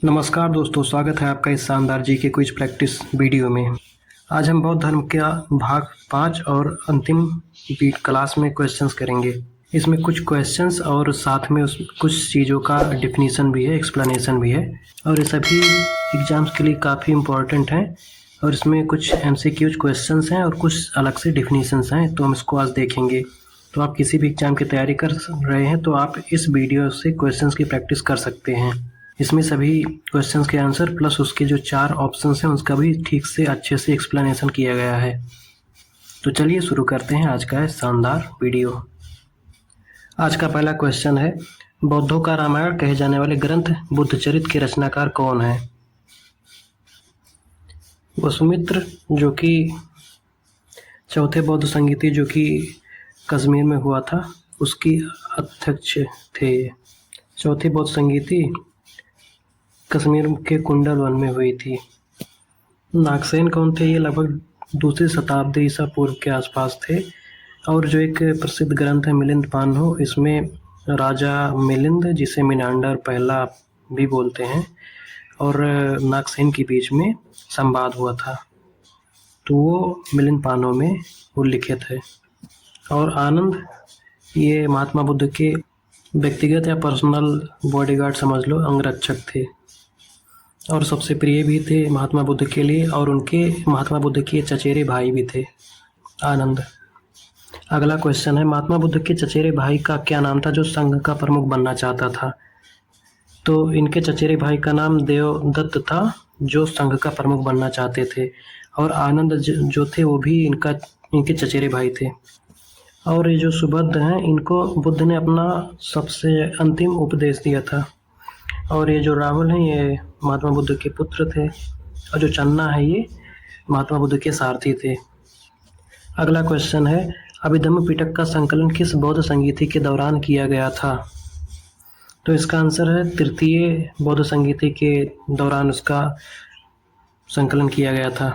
नमस्कार दोस्तों, स्वागत है आपका इस शानदार जी के क्विज प्रैक्टिस वीडियो में। आज हम बौद्ध धर्म का भाग 5 और अंतिम क्लास में क्वेश्चंस करेंगे। इसमें कुछ क्वेश्चंस और साथ में उस कुछ चीज़ों का डिफिनीशन भी है, एक्सप्लेनेशन भी है, और ये सभी एग्जाम्स के लिए काफ़ी इम्पोर्टेंट हैं। और इसमें कुछ MCQ क्वेश्चंस हैं और कुछ अलग से डिफिनीशंस हैं, तो हम इसको आज देखेंगे। तो आप किसी भी एग्जाम की तैयारी कर रहे हैं तो आप इस वीडियो से क्वेश्चंस की प्रैक्टिस कर सकते हैं। इसमें सभी क्वेश्चंस के आंसर प्लस उसके जो 4 ऑप्शंस हैं उसका भी ठीक से अच्छे से एक्सप्लेनेशन किया गया है। तो चलिए शुरू करते हैं आज का शानदार वीडियो। आज का पहला क्वेश्चन है, बौद्धों का रामायण कहे जाने वाले ग्रंथ बुद्धचरित के रचनाकार कौन है? वसुमित्र, जो कि चौथे बौद्ध संगीति जो कि कश्मीर में हुआ था, उसकी अध्यक्ष थे। चौथी बौद्ध संगीति कश्मीर के कुंडल वन में हुई थी। नागसेन कौन थे? ये लगभग दूसरी शताब्दी ईसा पूर्व के आसपास थे। और जो एक प्रसिद्ध ग्रंथ है मिलिंद पान्हो, इसमें राजा मिलिंद, जिसे मिनांडर पहला भी बोलते हैं, और नागसेन के बीच में संवाद हुआ था, तो वो मिलिंद पान्हो में उल्लिखित है। और आनंद, ये महात्मा बुद्ध के व्यक्तिगत या पर्सनल बॉडीगार्ड समझ लो, अंगरक्षक थे और सबसे प्रिय भी थे महात्मा बुद्ध के लिए, और उनके महात्मा बुद्ध के चचेरे भाई भी थे आनंद। अगला क्वेश्चन है, महात्मा बुद्ध के चचेरे भाई का क्या नाम था जो संघ का प्रमुख बनना चाहता था? तो इनके चचेरे भाई का नाम देवदत्त था, जो संघ का प्रमुख बनना चाहते थे, और आनंद जो थे वो भी इनके चचेरे भाई थे। और ये जो सुभद्र हैं, इनको बुद्ध ने अपना सबसे अंतिम उपदेश दिया था। और ये जो राहुल हैं, ये महात्मा बुद्ध के पुत्र थे, और जो चन्ना है ये महात्मा बुद्ध के सारथी थे। अगला क्वेश्चन है, अभिधम्म पिटक का संकलन किस बौद्ध संगीति के दौरान किया गया था? तो इसका आंसर है तृतीय बौद्ध संगीति के दौरान उसका संकलन किया गया था।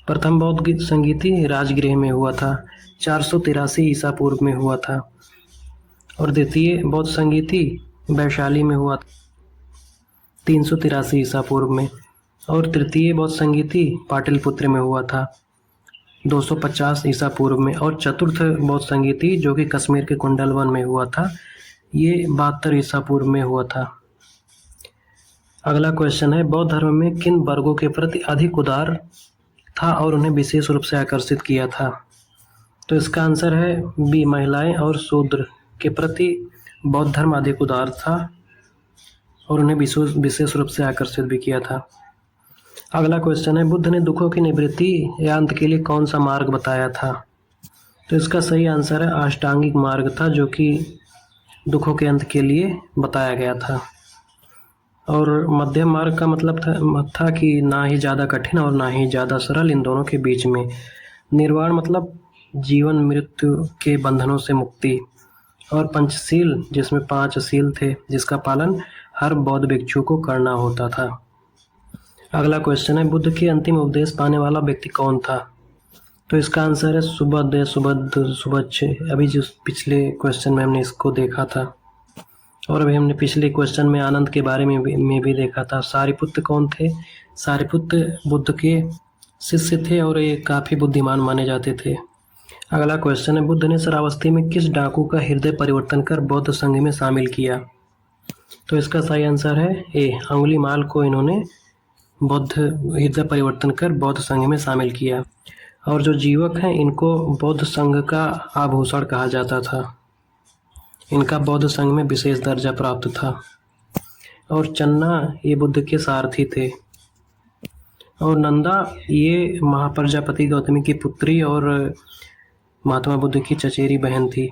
प्रथम बौद्ध संगीति राजगृह में हुआ था, 483 ईसा पूर्व में हुआ था। और द्वितीय बौद्ध संगीति वैशाली में हुआ, 383 ईसा पूर्व में। और तृतीय बौद्ध संगीति पाटलिपुत्र में हुआ था, 250 ईसा पूर्व में। और चतुर्थ बौद्ध संगीति जो कि कश्मीर के कुंडलवन में हुआ था, ये 72 ईसा पूर्व में हुआ था। अगला क्वेश्चन है, बौद्ध धर्म में किन वर्गों के प्रति अधिक उदार था और उन्हें विशेष रूप से आकर्षित किया था? तो इसका आंसर है बी, महिलाएं और शूद्र के प्रति बौद्ध धर्म अधिक उदार था और उन्हें विशेष रूप से आकर्षित भी किया था। अगला क्वेश्चन है, बुद्ध ने दुखों की निवृत्ति या अंत के लिए कौन सा मार्ग बताया था? तो इसका सही आंसर है अष्टांगिक मार्ग था, जो कि दुखों के अंत के लिए बताया गया था। और मध्यम मार्ग का मतलब था कि ना ही ज़्यादा कठिन और ना ही ज़्यादा सरल, इन दोनों के बीच में। निर्वाण मतलब जीवन मृत्यु के बंधनों से मुक्ति। और पंचशील, जिसमें 5 शील थे जिसका पालन हर बौद्ध भिक्षु को करना होता था। अगला क्वेश्चन है, बुद्ध के अंतिम उपदेश पाने वाला व्यक्ति कौन था? तो इसका आंसर है सुबच्छ। अभी जो पिछले क्वेश्चन में हमने इसको देखा था, और अभी हमने पिछले क्वेश्चन में आनंद के बारे में भी देखा था। सारिपुत्र कौन थे? सारिपुत्र बुद्ध के शिष्य थे और ये काफ़ी बुद्धिमान माने जाते थे। अगला क्वेश्चन है, बुद्ध ने शरावस्ती में किस डाकू का हृदय परिवर्तन कर बौद्ध संघ में शामिल किया? तो इसका सही आंसर है ए, अंगुलीमाल को इन्होंने बौद्ध हृदय परिवर्तन कर बौद्ध संघ में शामिल किया। और जो जीवक हैं, इनको बौद्ध संघ का आभूषण कहा जाता था। इनका बौद्ध संघ में विशेष दर्जा प्राप्त था। और चन्ना, ये बुद्ध के सारथी थे। और नंदा, ये महाप्रजापति गौतमी की पुत्री और महात्मा बुद्ध की चचेरी बहन थी।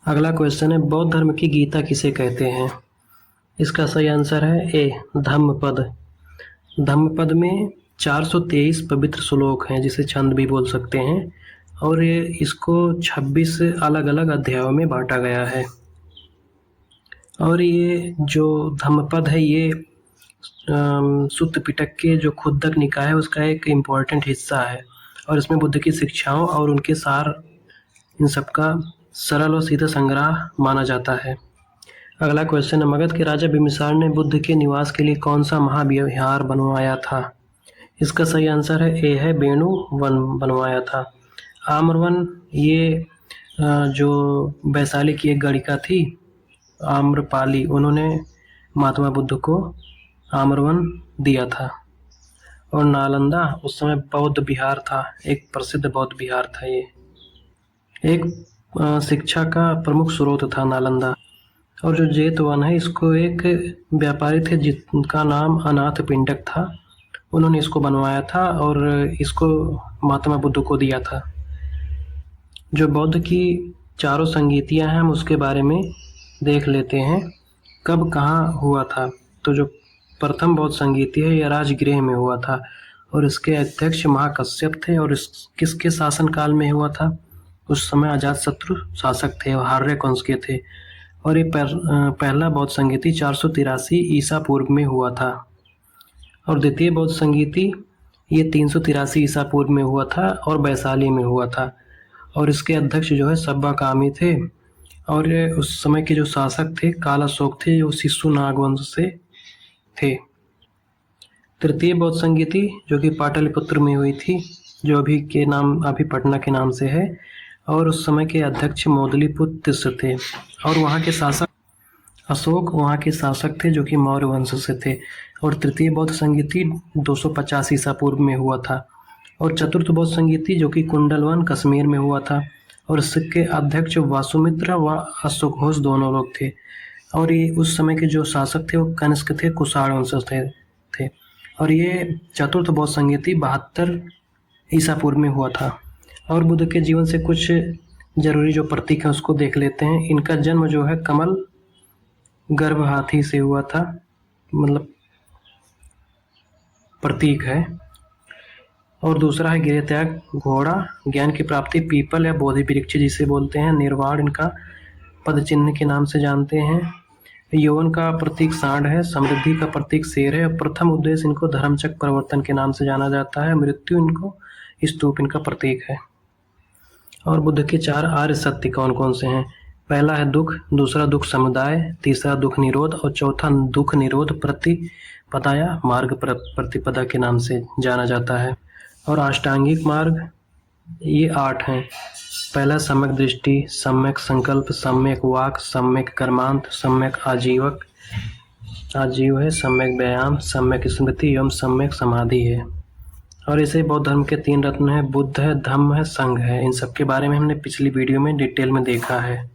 अगला क्वेश्चन है, बौद्ध धर्म की गीता किसे कहते हैं? इसका सही आंसर है ए, धम्मपद। धम्मपद में 423 पवित्र श्लोक हैं, जिसे छंद भी बोल सकते हैं, और ये इसको 26 अलग अलग अध्यायों में बांटा गया है। और ये जो धम्मपद है, ये सुत्त पिटक के जो खुद्दक निकाय है उसका एक इम्पॉर्टेंट हिस्सा है, और इसमें बुद्ध की शिक्षाओं और उनके सार, इन सब का सरल और सीधा संग्रह माना जाता है। अगला क्वेश्चन है, मगध के राजा बिम्बिसार ने बुद्ध के निवास के लिए कौन सा महाविहार बनवाया था? इसका सही आंसर है ए है वेणु वन बनवाया था। आम्रवन ये जो वैशाली की एक गणिका थी आम्रपाली, उन्होंने महात्मा बुद्ध को आम्रवन दिया था। और नालंदा उस समय बौद्ध विहार था, एक प्रसिद्ध बौद्ध विहार था। ये एक शिक्षा का प्रमुख स्रोत था नालंदा। और जो जेतवन है, इसको एक व्यापारी थे जिनका नाम अनाथ पिंडक था, उन्होंने इसको बनवाया था और इसको महात्मा बुद्ध को दिया था। जो बौद्ध की चारों संगीतियाँ हैं हम उसके बारे में देख लेते हैं, कब कहाँ हुआ था। तो जो प्रथम बौद्ध संगीति है यह राजगृह में हुआ था और इसके अध्यक्ष महाकश्यप थे। और इस किसके शासनकाल में हुआ था? उस समय अजातशत्रु शासक थे और आर्य वंश के थे। और ये पहला बौद्ध संगीति 483 ईसा पूर्व में हुआ था। और द्वितीय बौद्ध संगीति ये 383 ईसा पूर्व में हुआ था और वैशाली में हुआ था। और इसके अध्यक्ष जो है सब्बाकामी थे। और उस समय के जो शासक थे कालाशोक थे, जो शिशु नागवंश से थे। तृतीय बौद्ध संगीति जो कि पाटलिपुत्र में हुई थी, जो अभी पटना के नाम से है। और उस समय के अध्यक्ष मोदलीपुत्र थे और वहाँ के शासक अशोक वहाँ के शासक थे जो कि मौर्य वंश से थे। और तृतीय बौद्ध संगीति 250 ईसा पूर्व में हुआ था। और चतुर्थ बौद्ध संगीति जो कि कुंडलवन कश्मीर में हुआ था और इसके अध्यक्ष वासुमित्र व अश्वघोष दोनों लोग थे। और ये उस समय के जो शासक थे वो कनिष्क थे, कुषाण वंश थे। और ये चतुर्थ बौद्ध संगीति 72 ईसा पूर्व में हुआ था। और बुद्ध के जीवन से कुछ जरूरी जो प्रतीक हैं उसको देख लेते हैं। इनका जन्म जो है कमल गर्भ हाथी से हुआ था, मतलब प्रतीक है। और दूसरा है गृह त्याग घोड़ा, ज्ञान की प्राप्ति पीपल या बोधि वृक्ष जिसे बोलते हैं, निर्वाण इनका पद चिन्ह के नाम से जानते हैं। यौवन का प्रतीक सांड है, समृद्धि का प्रतीक शेर है। प्रथम उद्देश्य इनको धर्मचक्र परिवर्तन के नाम से जाना जाता है। मृत्यु इनको स्तूप इनका प्रतीक है। और बुद्ध के 4 आर्य सत्य कौन कौन से हैं? पहला है दुख, दूसरा दुख समुदाय, तीसरा दुख निरोध और चौथा दुख निरोध प्रतिपदा या मार्ग प्रतिपदा के नाम से जाना जाता है। और अष्टांगिक मार्ग ये 8 हैं। पहला सम्यक दृष्टि, सम्यक संकल्प, सम्यक वाक, सम्यक कर्मांत, सम्यक आजीव है, सम्यक व्यायाम, सम्यक स्मृति एवं सम्यक समाधि है। और ऐसे बौद्ध धर्म के 3 रत्न हैं, बुद्ध है, धम्म है, संघ है। इन सब के बारे में हमने पिछली वीडियो में डिटेल में देखा है।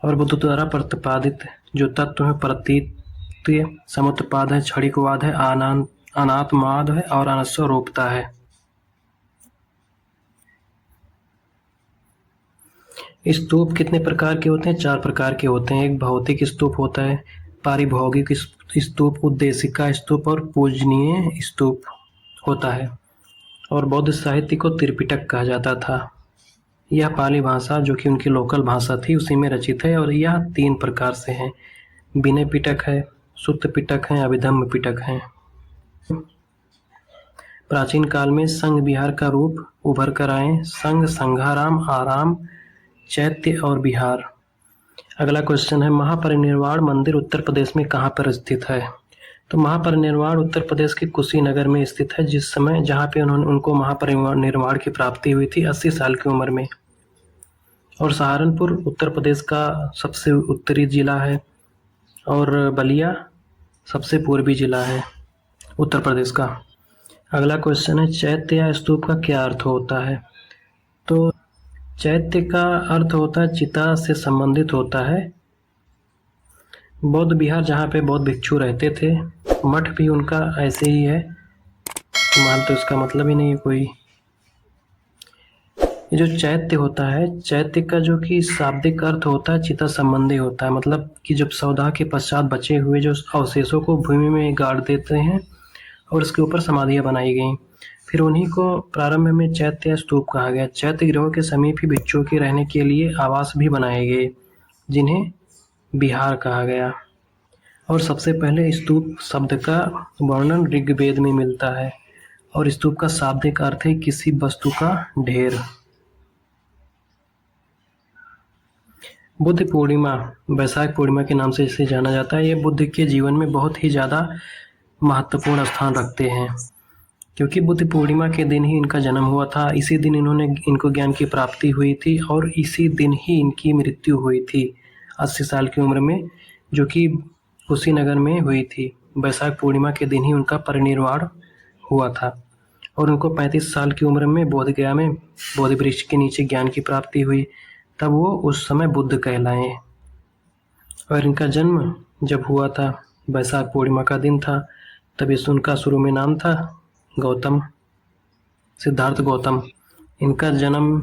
और बुद्ध द्वारा प्रतिपादित जो तत्व है प्रतीत्य समुत्पाद है, क्षणिकवाद है, अनात्मवाद है और अनस्वरूपता है। स्तूप कितने प्रकार के होते हैं? 4 प्रकार के होते हैं। एक भौतिक स्तूप होता है, पारिभौगिक स्तूप, उद्देशिका स्तूप और पूजनीय स्तूप होता है। और बौद्ध साहित्य को त्रिपिटक कहा जाता था। यह पाली भाषा जो कि उनकी लोकल भाषा थी उसी में रचित है। और यह 3 प्रकार से है, विनय पिटक है, सुत्त पिटक है, अभिधम्म पिटक है। प्राचीन काल में संघ विहार का रूप उभर कर आए। संघ, संघाराम, आराम, चैत्य और विहार। अगला क्वेश्चन है, महापरिनिर्वाण मंदिर उत्तर प्रदेश में कहाँ पर स्थित है? तो महापरिनिर्वाण उत्तर प्रदेश के कुशीनगर में स्थित है, जिस समय जहाँ पे उनको महापरिनिर्वाण की प्राप्ति हुई थी 80 साल की उम्र में। और सहारनपुर उत्तर प्रदेश का सबसे उत्तरी जिला है और बलिया सबसे पूर्वी जिला है उत्तर प्रदेश का। अगला क्वेश्चन है, चैत्य या स्तूप का क्या अर्थ होता है? तो चैत्य का अर्थ होता है चिता से संबंधित होता है। बौद्ध विहार जहाँ पे बौद्ध भिक्षु रहते थे, मठ भी उनका ऐसे ही है, मान तो इसका मतलब ही नहीं है कोई। ये जो चैत्य होता है, चैत्य का जो कि शाब्दिक अर्थ होता है चिता संबंधी होता है। मतलब कि जब सौदा के पश्चात बचे हुए जो अवशेषों को भूमि में गाड़ देते हैं और उसके ऊपर समाधियाँ बनाई गई, फिर उन्हीं को प्रारंभ में चैत्य स्तूप कहा गया। चैत्य गृहों के समीप ही भिक्षुओं के रहने के लिए आवास भी बनाए गए जिन्हें विहार कहा गया। और सबसे पहले स्तूप शब्द का वर्णन ऋग्वेद में मिलता है और स्तूप का शाब्दिक अर्थ है किसी वस्तु का ढेर। बुद्ध पूर्णिमा, वैशाख पूर्णिमा के नाम से इसे जाना जाता है। ये बुद्ध के जीवन में बहुत ही ज़्यादा महत्वपूर्ण स्थान रखते हैं, क्योंकि बुद्ध पूर्णिमा के दिन ही इनका जन्म हुआ था। इसी दिन इनको ज्ञान की प्राप्ति हुई थी और इसी दिन ही इनकी मृत्यु हुई थी 80 साल की उम्र में, जो कि कुशीनगर में हुई थी। वैशाख पूर्णिमा के दिन ही उनका परिनिर्वाण हुआ था और उनको 35 साल की उम्र में बोधगया में बोधि वृक्ष के नीचे ज्ञान की प्राप्ति हुई। तब वो उस समय बुद्ध कहलाए। और इनका जन्म जब हुआ था, वैशाख पूर्णिमा का दिन था, तब इस उनका शुरू में नाम था गौतम, सिद्धार्थ गौतम। इनका जन्म,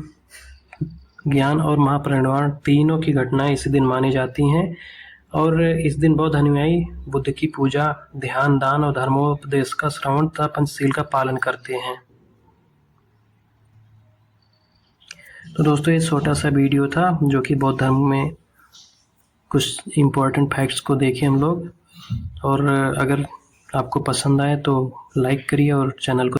ज्ञान और महापरिनिर्वाण तीनों की घटनाएं इसी दिन मानी जाती हैं और इस दिन बौद्ध अनुयायी बुद्ध की पूजा, ध्यान, दान और धर्मोपदेश का श्रवण तथा पंचशील का पालन करते हैं। तो दोस्तों, ये छोटा सा वीडियो था जो कि बौद्ध धर्म में कुछ इम्पोर्टेंट फैक्ट्स को देखें हम लोग। और अगर आपको पसंद आए तो लाइक करिए और चैनल को